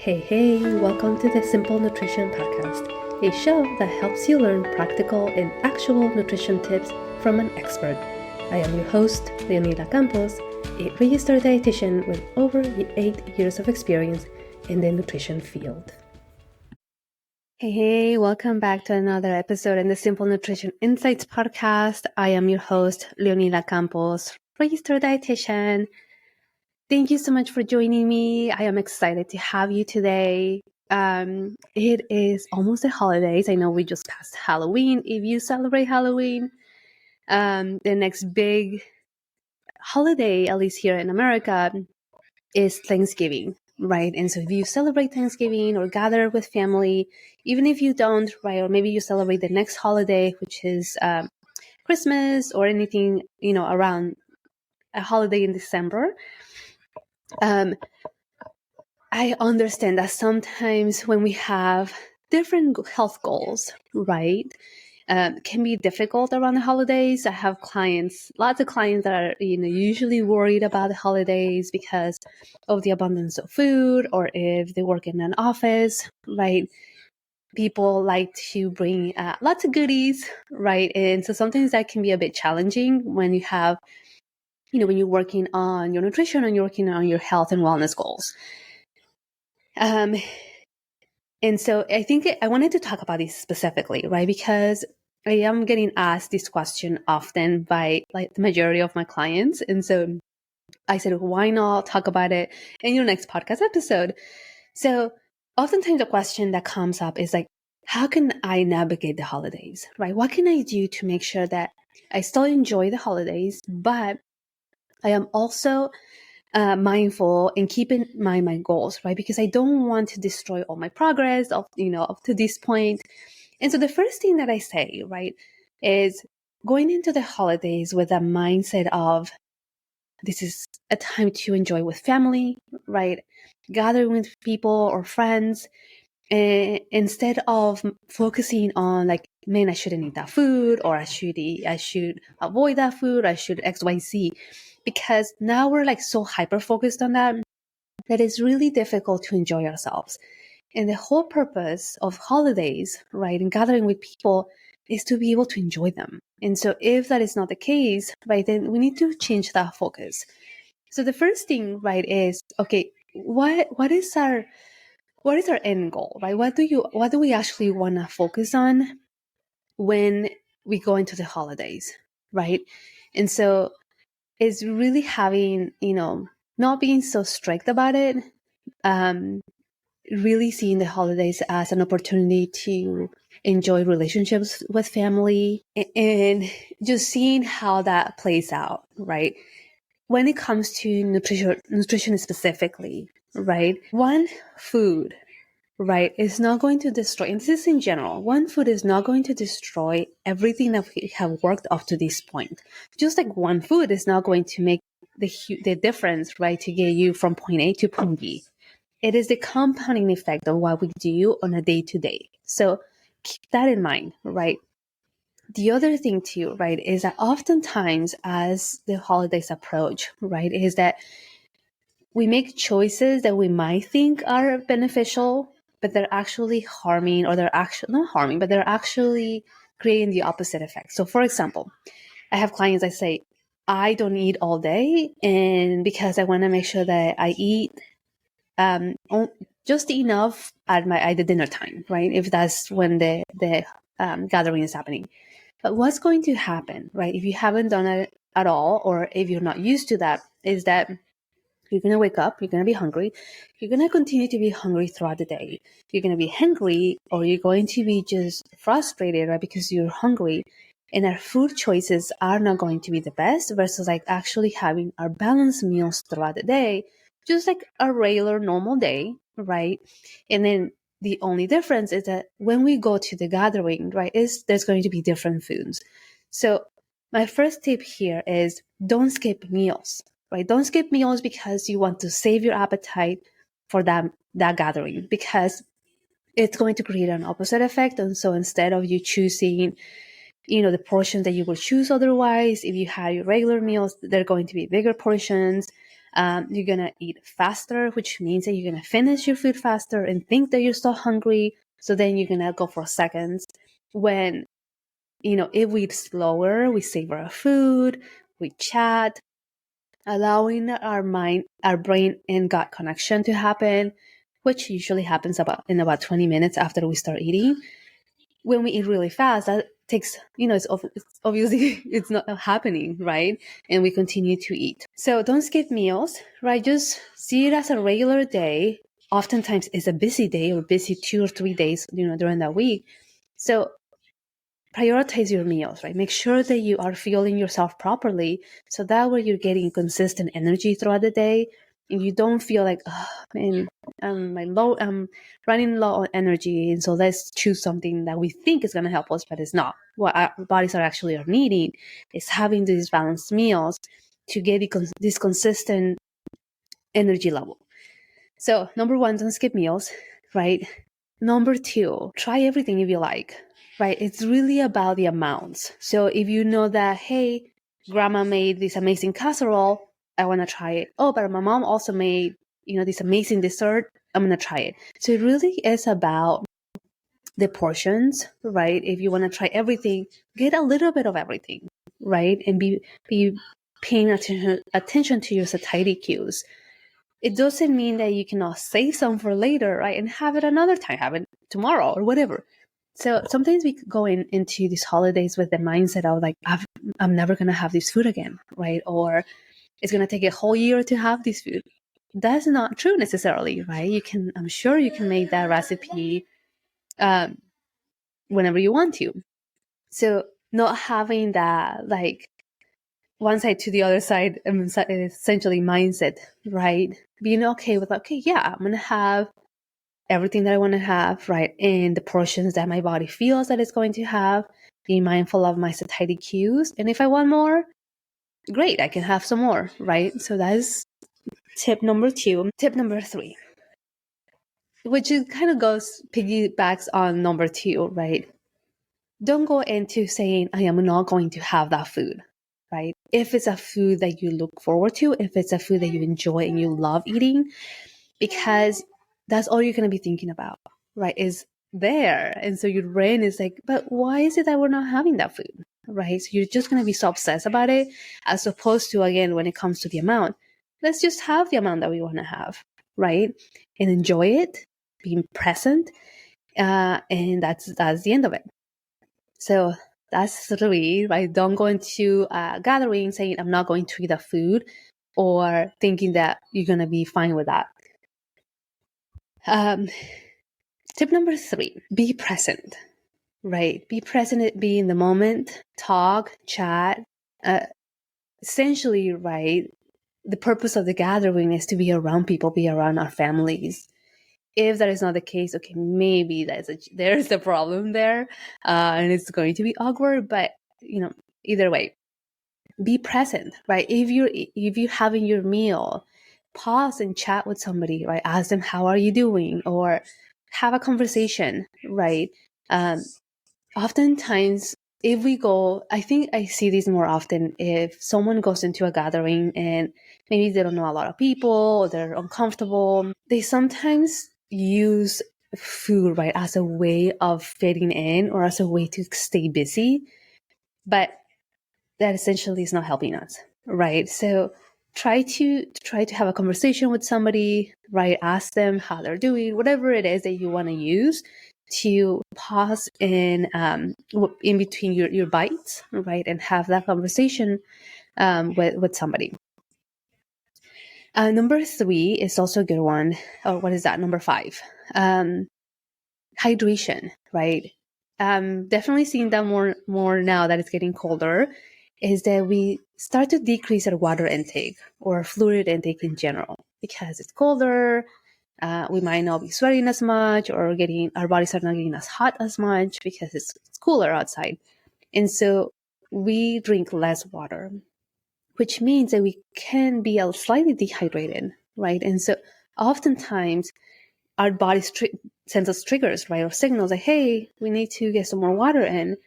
Hey, welcome to the Simple Nutrition Podcast, a show that helps you learn practical and actual nutrition tips from an expert. I am your host, Leonila Campos, a registered dietitian with over 8 years of experience in the nutrition field. Hey, welcome back to another episode in the Simple Nutrition Insights Podcast. I am your host, Leonila Campos, registered dietitian. Thank you so much for joining me. I am excited to have you today. It is almost the holidays. I know we just passed Halloween. If you celebrate Halloween, the next big holiday, at least here in America, is Thanksgiving, right? And so if you celebrate Thanksgiving or gather with family, even if you don't, right, or maybe you celebrate the next holiday, which is Christmas or anything, around a holiday in December, I understand that sometimes when we have different health goals, right, can be difficult around the holidays. I have lots of clients that are, usually worried about the holidays because of the abundance of food, or if they work in an office, right? People like to bring lots of goodies, right? And so sometimes that can be a bit challenging when you have, when you're working on your nutrition and you're working on your health and wellness goals. And so I think I wanted to talk about this specifically, right? Because I am getting asked this question often by like the majority of my clients. And so I said, why not talk about it in your next podcast episode? So oftentimes the question that comes up is like, how can I navigate the holidays, right? What can I do to make sure that I still enjoy the holidays, but I am also mindful and keep in mind my goals, right? Because I don't want to destroy all my progress up to this point. And so the first thing that I say, right, is going into the holidays with a mindset of this is a time to enjoy with family, right? Gathering with people or friends, instead of focusing on like, man, I shouldn't eat that food, or I should avoid that food, I should XYZ, because now we're like so hyper focused on that it's really difficult to enjoy ourselves. And the whole purpose of holidays, right, and gathering with people is to be able to enjoy them. And so if that is not the case, right, then we need to change that focus. So the first thing, right, is, okay, what is our end goal, right? What do we actually want to focus on when we go into the holidays, right? And so it's really having, not being so strict about it, really seeing the holidays as an opportunity to enjoy relationships with family and just seeing how that plays out, right? When it comes to nutrition specifically, right? One food, right, is not going to destroy, and this is in general, one food is not going to destroy everything that we have worked up to this point. Just like one food is not going to make the difference, right, to get you from point A to point B. It is the compounding effect of what we do on a day-to-day. So keep that in mind, right? The other thing too, right, is that oftentimes as the holidays approach, right, is that we make choices that we might think are beneficial, but they're actually harming, or they're actually not harming, but they're actually creating the opposite effect. So for example, I have clients that say, I don't eat all day, and because I want to make sure that I eat just enough at the dinner time, right? If that's when the gathering is happening. But what's going to happen, right? If you haven't done it at all, or if you're not used to that, is that you're going to wake up, you're going to be hungry. You're going to continue to be hungry throughout the day. You're going to be hungry, or you're going to be just frustrated, right? Because you're hungry. And our food choices are not going to be the best versus like actually having our balanced meals throughout the day, just like a regular normal day, right? And then the only difference is that when we go to the gathering, right, there's going to be different foods. So my first tip here is don't skip meals, right? Don't skip meals because you want to save your appetite for that gathering, because it's going to create an opposite effect. And so instead of you choosing, the portions that you would choose otherwise, if you have your regular meals, they're going to be bigger portions. You're going to eat faster, which means that you're going to finish your food faster and think that you're still hungry. So then you're going to go for seconds. When, if we eat slower, we savor our food, we chat, allowing our mind, our brain and gut connection to happen, which usually happens in about 20 minutes after we start eating. When we eat really fast, that takes, it's obviously it's not happening, right? And we continue to eat. So don't skip meals, right? Just see it as a regular day. Oftentimes it's a busy day or busy 2 or 3 days, during that week. So prioritize your meals, right? Make sure that you are fueling yourself properly, so that way you're getting consistent energy throughout the day, and you don't feel like, oh man, I'm running low on energy, and so let's choose something that we think is going to help us, but it's not. What our bodies are actually needing is having these balanced meals to get this consistent energy level. So number 1, don't skip meals, right? Number 2, try everything if you like, right? It's really about the amounts. So if you know that, hey, grandma made this amazing casserole, I want to try it. Oh, but my mom also made, this amazing dessert, I'm going to try it. So it really is about the portions, right? If you want to try everything, get a little bit of everything, right? And be paying attention to your satiety cues. It doesn't mean that you cannot save some for later, right? And have it another time, have it tomorrow or whatever. So sometimes we go into these holidays with the mindset of like, I'm never going to have this food again, right? Or it's going to take a whole year to have this food. That's not true necessarily, right? I'm sure you can make that recipe whenever you want to. So not having that like one side to the other side, essentially mindset, right? Being okay with, okay, yeah, I'm going to have everything that I want to have, right? And the portions that my body feels that it's going to have, being mindful of my satiety cues. And if I want more, great, I can have some more, right? So that is tip number 2. Tip number 3, which is kind of piggybacks on number 2, right? Don't go into saying, I am not going to have that food, right? If it's a food that you look forward to, if it's a food that you enjoy and you love eating, because that's all you're going to be thinking about, right? Is there. And so your brain is like, but why is it that we're not having that food, right? So you're just going to be so obsessed about it, as opposed to, again, when it comes to the amount, let's just have the amount that we want to have, right? And enjoy it, being present. And that's the end of it. So that's 3, right? Don't go into a gathering saying, I'm not going to eat that food, or thinking that you're going to be fine with that. Tip number 3, be present, right? Be present, be in the moment, talk, chat. Essentially, right, the purpose of the gathering is to be around people, be around our families. If that is not the case, okay, maybe there's a problem there, and it's going to be awkward. But either way, be present, right? If you're having your meal, pause and chat with somebody, right? Ask them, how are you doing? Or have a conversation, right? Oftentimes, if we go, I think I see this more often if someone goes into a gathering and maybe they don't know a lot of people, or they're uncomfortable, they sometimes use food, right, as a way of fitting in or as a way to stay busy. But that essentially is not helping us, right? So try to have a conversation with somebody, right? Ask them how they're doing, whatever it is that you want to use to pause in between your bites, right? And have that conversation with somebody. Number 3 is also a good one. Oh, what is that? Number 5, hydration, right? Definitely seeing that more now that it's getting colder, is that we start to decrease our water intake or fluid intake in general, because it's colder. We might not be sweating as much, or our bodies are not getting as hot as much because it's cooler outside. And so we drink less water, which means that we can be slightly dehydrated, right? And so oftentimes our body sends us triggers, right? Or signals like, hey, we need to get some more water in.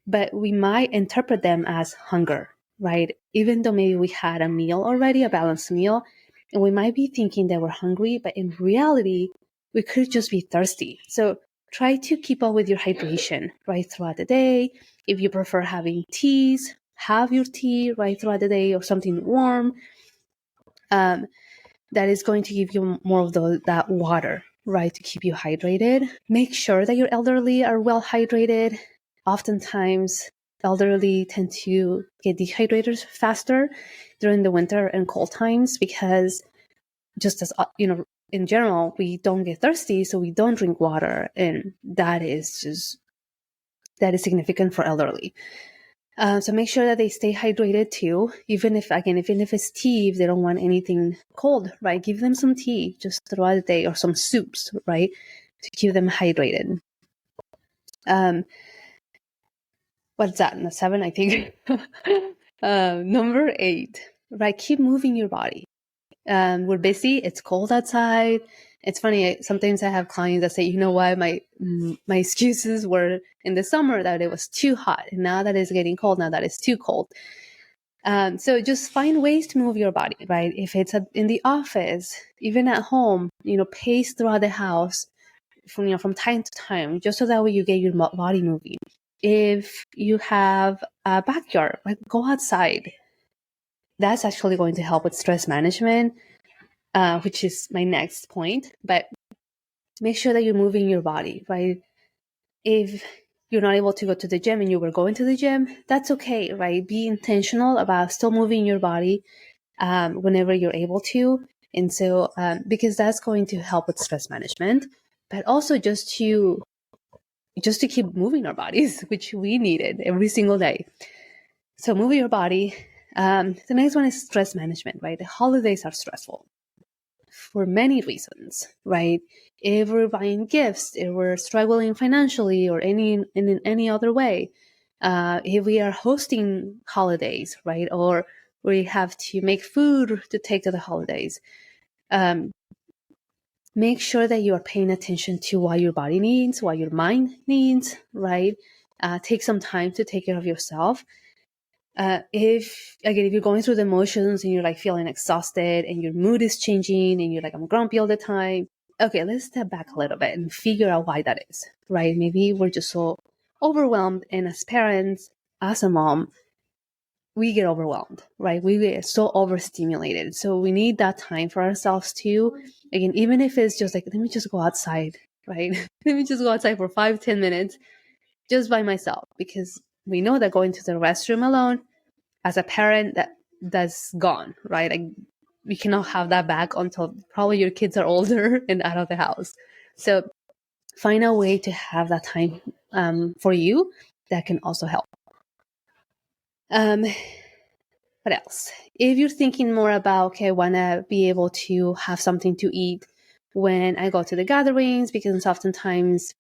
But we might interpret them as hunger, right? Even though maybe we had a meal already, a balanced meal, And we might be thinking that we're hungry, but in reality, we could just be thirsty. So try to keep up with your hydration right throughout the day. If you prefer having teas, have your tea right throughout the day or something warm. That is going to give you more of that water, right, to keep you hydrated. Make sure that your elderly are well hydrated. Oftentimes, elderly tend to get dehydrated faster during the winter and cold times because just as, in general, we don't get thirsty, so we don't drink water. And that is significant for elderly. So make sure that they stay hydrated too, even if it's tea, if they don't want anything cold, right? Give them some tea just throughout the day or some soups, right? To keep them hydrated. What's that? No, 7, I think. Number 8, right? Keep moving your body. We're busy. It's cold outside. It's funny. Sometimes I have clients that say, you know what, my excuses were in the summer that it was too hot. And now that it's getting cold, now that it's too cold. So just find ways to move your body, right? If it's in the office, even at home, pace throughout the house from time to time, just so that way you get your body moving. If you have a backyard, like go outside. That's actually going to help with stress management, which is my next point. But make sure that you're moving your body, right? If you're not able to go to the gym and you were going to the gym, that's okay, right? Be intentional about still moving your body whenever you're able to. And so, because that's going to help with stress management, but also just to keep moving our bodies, which we needed every single day. So move your body. The next one is stress management, right? The holidays are stressful for many reasons, right? If we're buying gifts, if we're struggling financially or in any other way, if we are hosting holidays, right? Or we have to make food to take to the holidays. Make sure that you are paying attention to what your body needs, what your mind needs, right? Take some time to take care of yourself. If you're going through the motions and you're like feeling exhausted and your mood is changing and you're like, I'm grumpy all the time. Okay, let's step back a little bit and figure out why that is, right? Maybe we're just so overwhelmed. And as parents, as a mom, we get overwhelmed, right? We get so overstimulated. So we need that time for ourselves too. Again, even if it's just like, let me just go outside, right? Let me just go outside for 5-10 minutes just by myself, because we know that going to the restroom alone, as a parent, that's gone, right? Like we cannot have that back until probably your kids are older and out of the house. So find a way to have that time for you that can also help. What else? If you're thinking more about, okay, I want to be able to have something to eat when I go to the gatherings, because oftentimes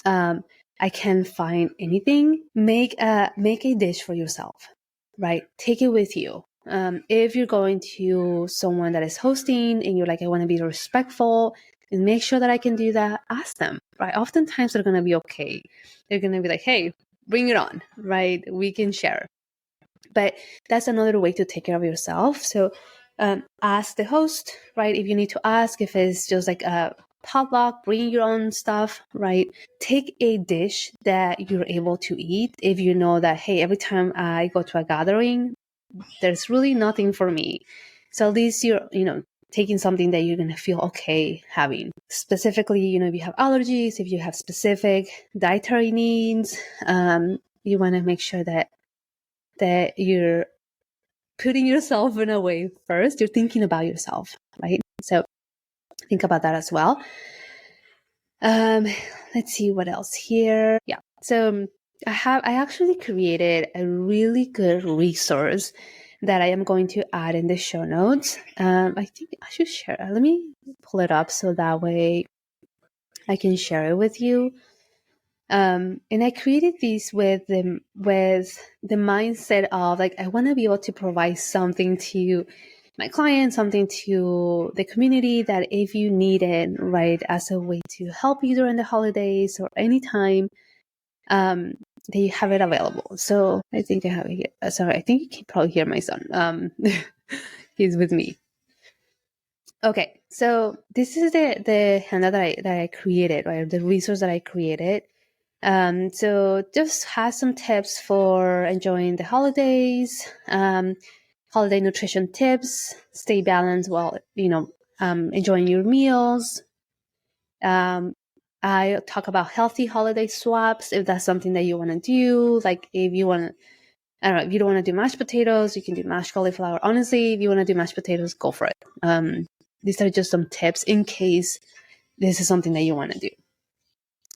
I can't find anything, make a dish for yourself, right? Take it with you. If you're going to someone that is hosting and you're like, I want to be respectful and make sure that I can do that, ask them, right? Oftentimes they're going to be okay. They're going to be like, hey, bring it on, right? We can share. But that's another way to take care of yourself. So ask the host, right? If you need to ask, if it's just like a potluck, bring your own stuff, right? Take a dish that you're able to eat. If you know that, hey, every time I go to a gathering, there's really nothing for me. So at least you're, taking something that you're going to feel okay having. Specifically, if you have allergies, if you have specific dietary needs, you want to make sure that you're putting yourself in a way first. You're thinking about yourself, right? So think about that as well. Let's see what else here. Yeah. So I actually created a really good resource that I am going to add in the show notes. I think I should share. Let me pull it up so that way I can share it with you. And I created these with the mindset of like, I want to be able to provide something to my clients, something to the community that if you need it, right, as a way to help you during the holidays or anytime, they have it available. So I think I have it here. Sorry, I think you can probably hear my son. He's with me. Okay, so this is the handout that I created, right? The resource that I created. So just has some tips for enjoying the holidays, holiday nutrition tips, stay balanced while enjoying your meals. I talk about healthy holiday swaps if that's something that you want to do. Like if you want to, I don't know, if you don't want to do mashed potatoes, you can do mashed cauliflower. Honestly, if you want to do mashed potatoes, go for it. These are just some tips in case this is something that you want to do.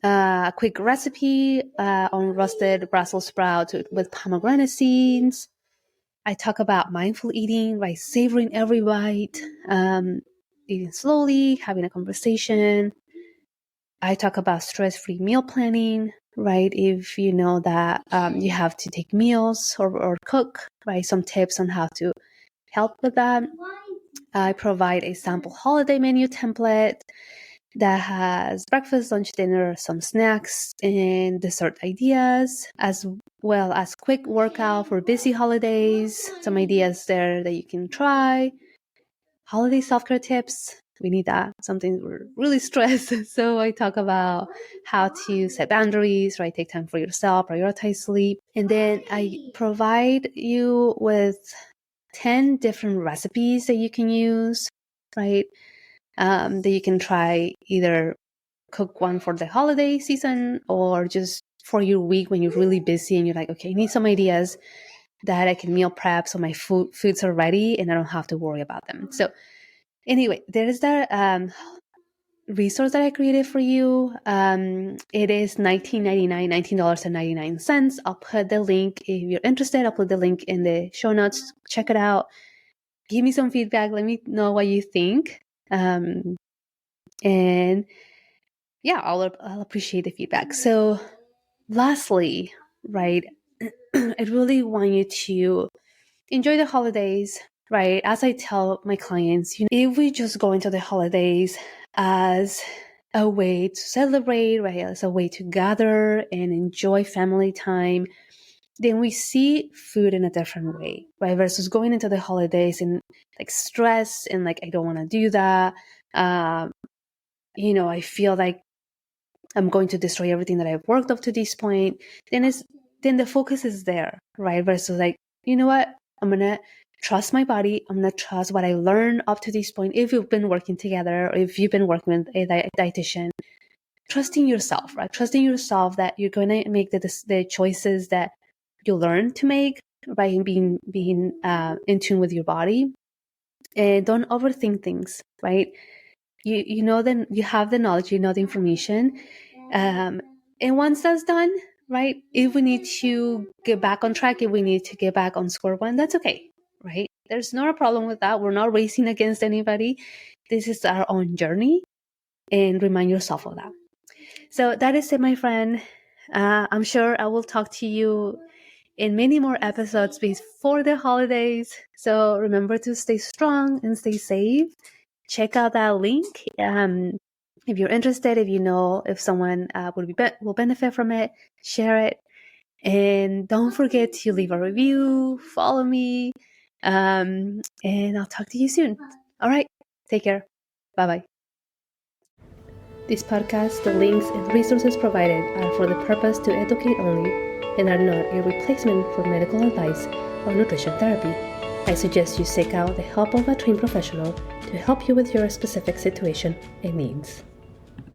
A quick recipe on roasted Brussels sprouts with pomegranate seeds. I talk about mindful eating, right? Savoring every bite, eating slowly, having a conversation. I talk about stress-free meal planning, right? If you know that you have to take meals or cook, right? Some tips on how to help with that. I provide a sample holiday menu template that has breakfast, lunch, dinner, some snacks, and dessert ideas, as well as quick workout for busy holidays, some ideas there that you can try. Holiday self-care tips. We need that. Something we're really stressed. So I talk about how to set boundaries, right? Take time for yourself, prioritize sleep. And then I provide you with 10 different recipes that you can use, right? That you can try, either cook one for the holiday season or just for your week when you're really busy and you're like, okay, I need some ideas that I can meal prep so my foods are ready and I don't have to worry about them. So anyway, there is that resource that I created for you. It is $19.99. I'll put the link if you're interested. I'll put the link in the show notes. Check it out. Give me some feedback. Let me know what you think. And yeah, I'll appreciate the feedback. So lastly, right, I really want you to enjoy the holidays, right? As I tell my clients, if we just go into the holidays as a way to celebrate, right, as a way to gather and enjoy family time, then we see food in a different way, right? Versus going into the holidays and like stress and like, I don't want to do that. I feel like I'm going to destroy everything that I've worked up to this point. Then the focus is there, right? Versus like, you know what? I'm going to trust my body. I'm going to trust what I learned up to this point. If you've been working together, or if you've been working with a dietitian, trusting yourself, right? Trusting yourself that you're going to make the choices that you learn to make by being in tune with your body. And don't overthink things, right? You know, then you have the knowledge, you know the information. And once that's done, right, if we need to get back on track, if we need to get back on square one, that's okay, right? There's not a problem with that. We're not racing against anybody. This is our own journey, and remind yourself of that. So that is it, my friend. I'm sure I will talk to you in many more episodes before the holidays. So remember to stay strong and stay safe. Check out that link. If you're interested, if you know if someone will benefit from it, share it. And don't forget to leave a review, follow me, and I'll talk to you soon. All right, take care. Bye-bye. This podcast, the links and resources provided are for the purpose to educate only and are not a replacement for medical advice or nutrition therapy. I suggest you seek out the help of a trained professional to help you with your specific situation and needs.